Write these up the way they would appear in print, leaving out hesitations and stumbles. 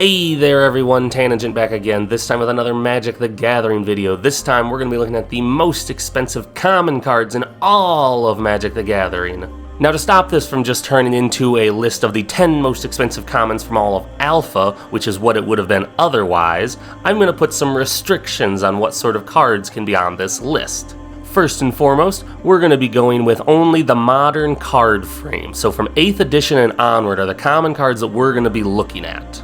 Hey there everyone, Tangent back again, this time with another Magic the Gathering video. This time we're going to be looking at the most expensive common cards in all of Magic the Gathering. Now to stop this from just turning into a list of the 10 most expensive commons from all of Alpha, which is what it would have been otherwise, I'm going to put some restrictions on what sort of cards can be on this list. First and foremost, we're going to be going with only the modern card frame, so from 8th edition and onward are the common cards that we're going to be looking at.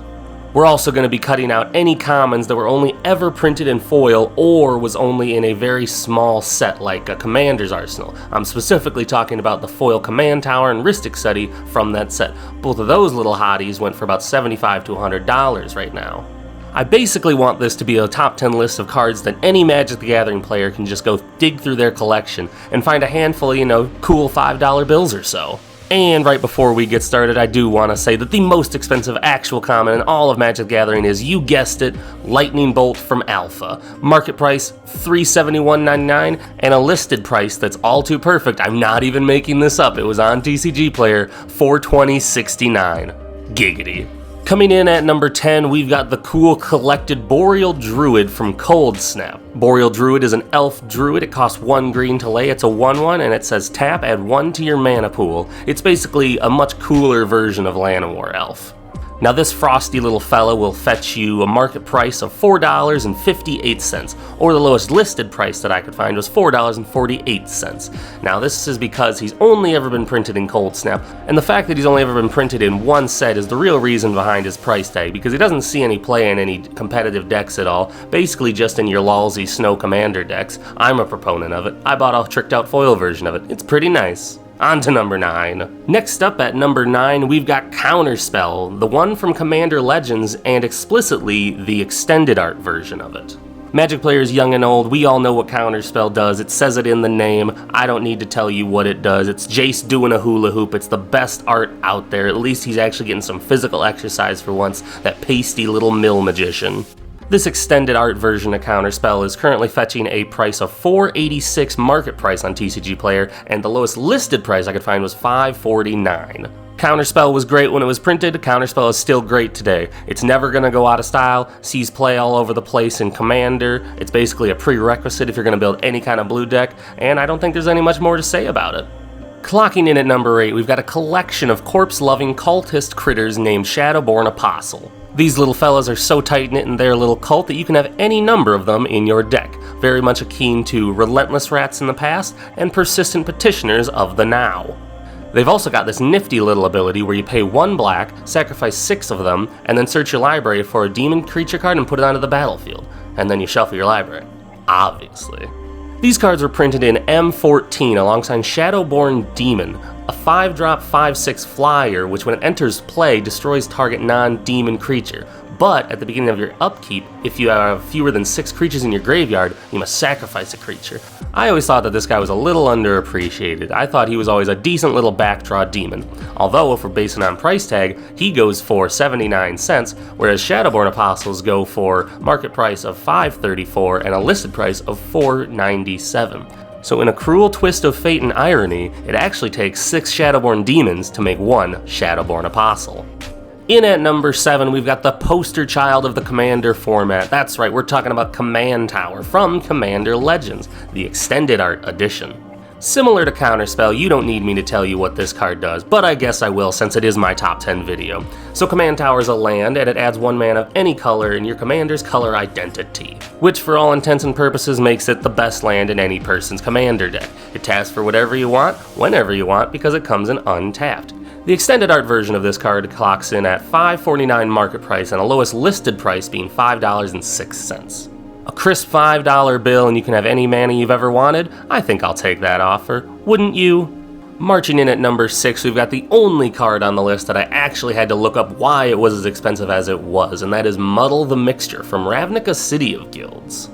We're also going to be cutting out any commons that were only ever printed in foil or was only in a very small set like a Commander's Arsenal. I'm specifically talking about the foil Command Tower and Rhystic Study from that set. Both of those little hotties went for about $75 to $100 right now. I basically want this to be a top 10 list of cards that any Magic the Gathering player can just go dig through their collection and find a handful of, cool $5 bills or so. And right before we get started, I do want to say that the most expensive actual common in all of Magic the Gathering is, you guessed it, Lightning Bolt from Alpha. Market price $371.99 and a listed price that's all too perfect. I'm not even making this up. It was on TCG Player, $420.69. Giggity. Coming in at number 10, we've got the cool collected Boreal Druid from Cold Snap. Boreal Druid is an elf druid. It costs 1 green to lay. It's a 1/1 and it says tap, add 1 to your mana pool. It's basically a much cooler version of Llanowar Elf. Now this frosty little fella will fetch you a market price of $4.58, or the lowest listed price that I could find was $4.48. Now this is because he's only ever been printed in Cold Snap, and the fact that he's only ever been printed in one set is the real reason behind his price tag, because he doesn't see any play in any competitive decks at all, basically just in your lousy Snow Commander decks. I'm a proponent of it. I bought a tricked out foil version of it. It's pretty nice. On to number 9. Next up at number 9, we've got Counterspell, the one from Commander Legends, and explicitly the extended art version of it. Magic players young and old, we all know what Counterspell does. It says it in the name. I don't need to tell you what it does. It's Jace doing a hula hoop. It's the best art out there. At least he's actually getting some physical exercise for once, that pasty little mill magician. This extended art version of Counterspell is currently fetching a price of $4.86 market price on TCG Player, and the lowest listed price I could find was $5.49. Counterspell was great when it was printed. Counterspell is still great today. It's never going to go out of style, sees play all over the place in Commander. It's basically a prerequisite if you're going to build any kind of blue deck, and I don't think there's any much more to say about it. Clocking in at number 8, we've got a collection of corpse-loving cultist critters named Shadowborn Apostle. These little fellas are so tight-knit in their little cult that you can have any number of them in your deck, very much akin to relentless rats in the past and persistent petitioners of the now. They've also got this nifty little ability where you pay 1 black, sacrifice 6 of them, and then search your library for a demon creature card and put it onto the battlefield, and then you shuffle your library. Obviously. These cards were printed in M14 alongside Shadowborn Demon, a 5-drop 5/6 flyer which when it enters play destroys target non-demon creature. But at the beginning of your upkeep, if you have fewer than 6 creatures in your graveyard, you must sacrifice a creature. I always thought that this guy was a little underappreciated. I thought he was always a decent little backdraw demon. Although if we're basing on price tag, he goes for 79 cents, whereas Shadowborn Apostles go for market price of $5.34 and a listed price of $4.97. So in a cruel twist of fate and irony, it actually takes 6 Shadowborn Demons to make 1 Shadowborn Apostle. In at number 7, we've got the poster child of the Commander format. That's right, we're talking about Command Tower from Commander Legends, the extended art edition. Similar to Counterspell, you don't need me to tell you what this card does, but I guess I will since it is my top 10 video. So Command Tower is a land, and it adds 1 mana of any color in your commander's color identity, which for all intents and purposes makes it the best land in any person's commander deck. It taps for whatever you want, whenever you want, because it comes in untapped. The extended art version of this card clocks in at $5.49 market price and a lowest listed price being $5.06. A crisp $5 bill and you can have any mana you've ever wanted? I think I'll take that offer. Wouldn't you? Marching in at number 6, we've got the only card on the list that I actually had to look up why it was as expensive as it was, and that is Muddle the Mixture from Ravnica City of Guilds.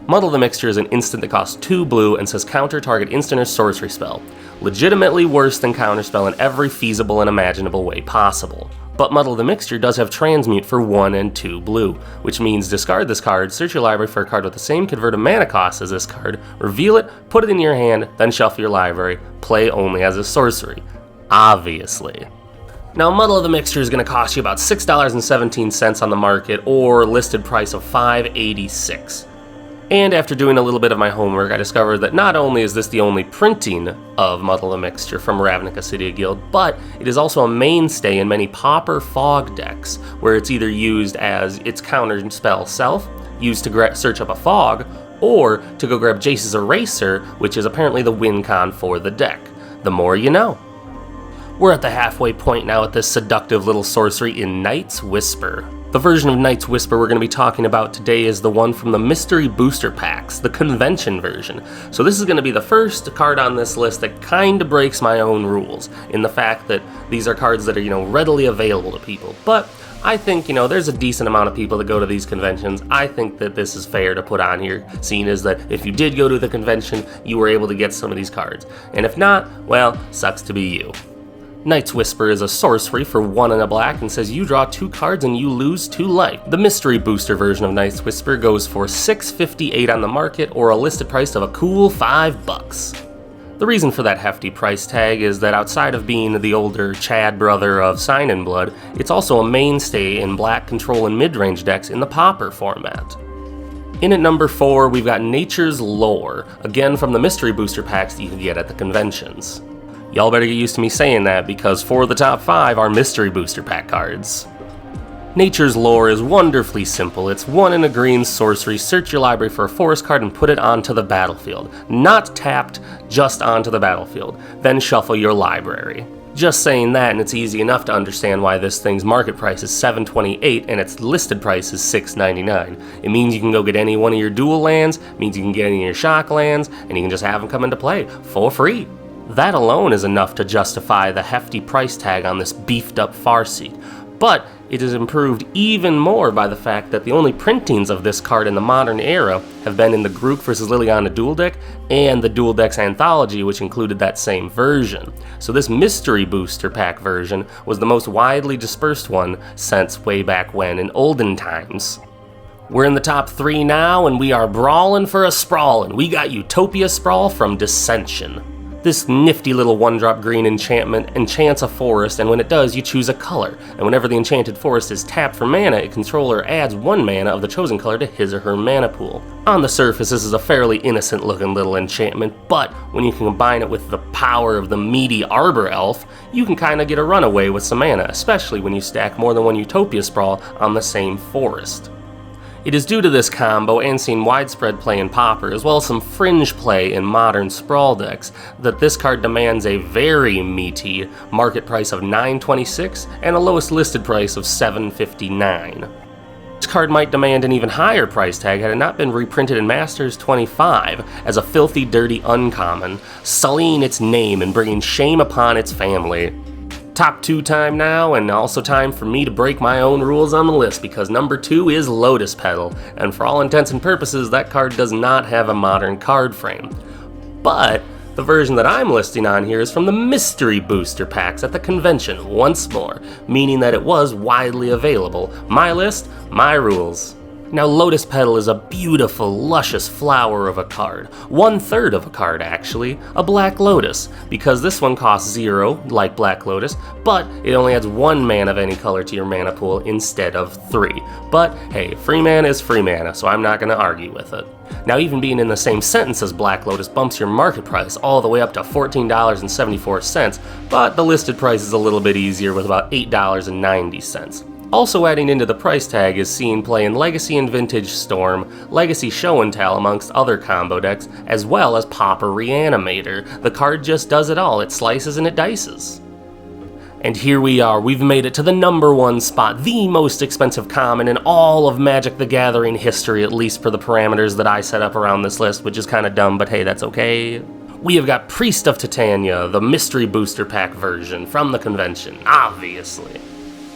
Muddle the Mixture is an instant that costs 2 blue and says counter target instant or sorcery spell. Legitimately worse than Counterspell in every feasible and imaginable way possible. But Muddle the Mixture does have transmute for 1 and 2 blue, which means discard this card, search your library for a card with the same converted mana cost as this card, reveal it, put it in your hand, then shuffle your library, play only as a sorcery. Obviously. Now, Muddle of the Mixture is going to cost you about $6.17 on the market, or listed price of $5.86. And after doing a little bit of my homework, I discovered that not only is this the only printing of Muddle the Mixture from Ravnica City Guild, but it is also a mainstay in many Pauper Fog decks, where it's either used as its counterspell self, used to search up a fog, or to go grab Jace's Eraser, which is apparently the win con for the deck. The more you know. We're at the halfway point now at this seductive little sorcery in Night's Whisper. The version of Night's Whisper we're going to be talking about today is the one from the Mystery Booster Packs, the convention version. So this is going to be the first card on this list that kind of breaks my own rules, in the fact that these are cards that are, readily available to people. But I think, there's a decent amount of people that go to these conventions. I think that this is fair to put on here, seeing as that if you did go to the convention, you were able to get some of these cards. And if not, well, sucks to be you. Night's Whisper is a sorcery for 1 and a black and says you draw 2 cards and you lose 2 life. The mystery booster version of Night's Whisper goes for $6.58 on the market, or a listed price of a cool $5. The reason for that hefty price tag is that outside of being the older Chad brother of Sign in Blood, it's also a mainstay in black control and mid-range decks in the Pauper format. In at number 4, we've got Nature's Lore, again from the mystery booster packs that you can get at the conventions. Y'all better get used to me saying that, because 4 of the top 5 are mystery booster pack cards. Nature's Lore is wonderfully simple. It's 1 and a green sorcery, search your library for a forest card and put it onto the battlefield. Not tapped, just onto the battlefield. Then shuffle your library. Just saying that, and it's easy enough to understand why this thing's market price is $7.28 and its listed price is $6.99. It means you can go get any one of your dual lands, it means you can get any of your shock lands, and you can just have them come into play for free. That alone is enough to justify the hefty price tag on this beefed up Farseed. But it is improved even more by the fact that the only printings of this card in the modern era have been in the Grook vs. Liliana Dual Deck and the Dual Decks Anthology, which included that same version. So this Mystery Booster Pack version was the most widely dispersed one since way back when in olden times. We're in the top 3 now, and we are brawling for a sprawlin'. We got Utopia Sprawl from Dissension. This nifty little 1-drop green enchantment enchants a forest, and when it does, you choose a color. And whenever the enchanted forest is tapped for mana, its controller adds 1 mana of the chosen color to his or her mana pool. On the surface, this is a fairly innocent looking little enchantment, but when you combine it with the power of the meaty Arbor Elf, you can kinda get a runaway with some mana, especially when you stack more than 1 Utopia Sprawl on the same forest. It is due to this combo and seeing widespread play in Pauper, as well as some fringe play in modern Sprawl decks, that this card demands a very meaty market price of $9.26 and a lowest listed price of $7.59. This card might demand an even higher price tag had it not been reprinted in Masters 25 as a filthy, dirty uncommon, sullying its name and bringing shame upon its family. Top 2 time now, and also time for me to break my own rules on the list, because number 2 is Lotus Pedal, and for all intents and purposes, that card does not have a modern card frame. But the version that I'm listing on here is from the Mystery Booster Packs at the convention once more, meaning that it was widely available. My list, my rules. Now, Lotus Pedal is a beautiful, luscious flower of a card. 1/3 of a card, actually. A Black Lotus, because this one costs 0, like Black Lotus, but it only adds 1 mana of any color to your mana pool instead of 3. But, hey, free mana is free mana, so I'm not going to argue with it. Now, even being in the same sentence as Black Lotus bumps your market price all the way up to $14.74, but the listed price is a little bit easier with about $8.90. Also adding into the price tag is seen play in Legacy and Vintage Storm, Legacy Show and Tell amongst other combo decks, as well as Pauper Reanimator. The card just does it all, it slices and it dices. And here we are, we've made it to the number 1 spot, the most expensive common in all of Magic the Gathering history, at least for the parameters that I set up around this list, which is kinda dumb, but hey, that's okay. We have got Priest of Titania, the Mystery Booster Pack version from the convention, obviously.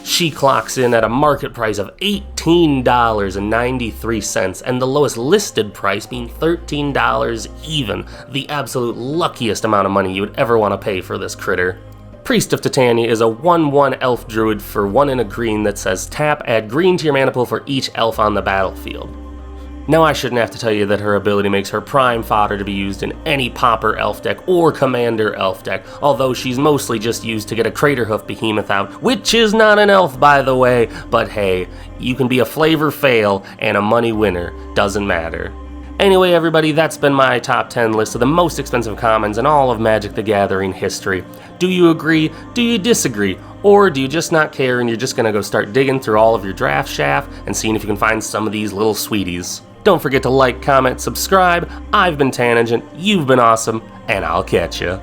She clocks in at a market price of $18.93, and the lowest listed price being $13 even, the absolute luckiest amount of money you would ever want to pay for this critter. Priest of Titania is a 1/1 elf druid for 1 and a green that says tap, add green to your mana pool for each elf on the battlefield. Now I shouldn't have to tell you that her ability makes her prime fodder to be used in any Pauper elf deck or Commander elf deck, although she's mostly just used to get a Craterhoof behemoth out, which is not an elf by the way, but hey, you can be a flavor fail and a money winner, doesn't matter. Anyway everybody, that's been my top 10 list of the most expensive commons in all of Magic the Gathering history. Do you agree? Do you disagree? Or do you just not care and you're just gonna go start digging through all of your draft shaft and seeing if you can find some of these little sweeties? Don't forget to like, comment, subscribe. I've been Tangent, you've been awesome, and I'll catch ya.